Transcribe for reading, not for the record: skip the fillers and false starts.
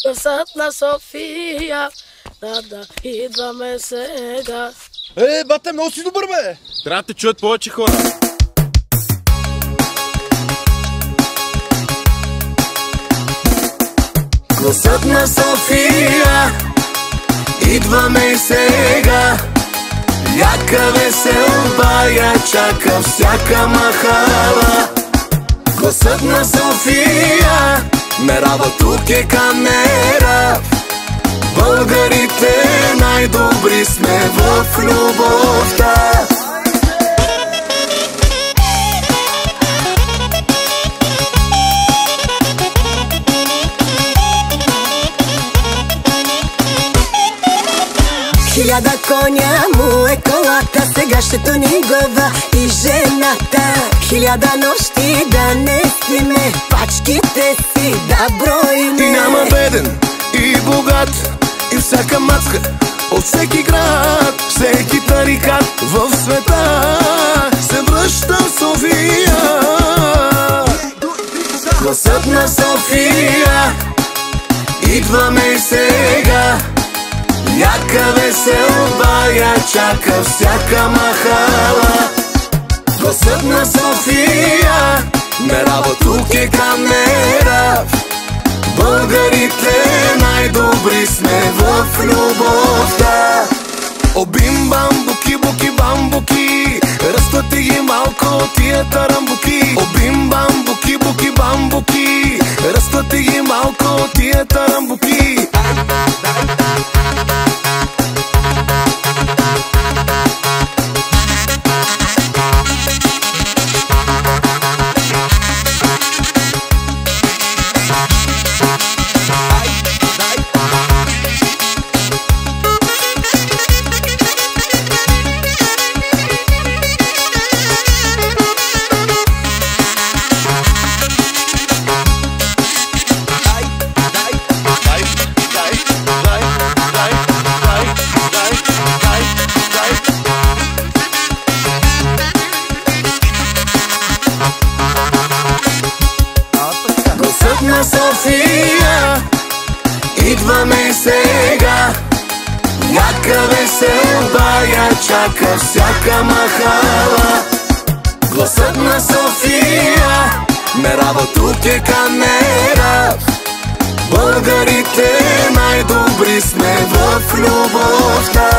Гласът на София, да, идваме сега. Бате, много си добър, бе! Трябва да те чуят повече хора. Гласът на София, идваме сега. Яка веселба я чака всяка махала. Гласът на София, мерава тук е камера. Българите най-добри сме в любовта. Хиляда коня му е колата, сега ще тони глава и жената. Хиляда нощи да не спиме, пачките си да броим. И няма беден и богат, и всяка мацка от всеки град, всеки тарикат в света се връща в София. Гласът на София, идваме сега. Яка веселба я чака всяка махала. Гласът на София, мерава тук е камера. Българите най-добри сме в любовта. Обим бамбуки, буки, бамбуки, ръствате ги малко тия тарамбуки. Обим бамбуки, буки, бамбуки, ръствате ги малко тия тарамбуки. Гласът на София, идваме сега. Яка веселба я чака всяка махала. Гласът на София, мерава тук е камера. Българите най-добри сме в любовта.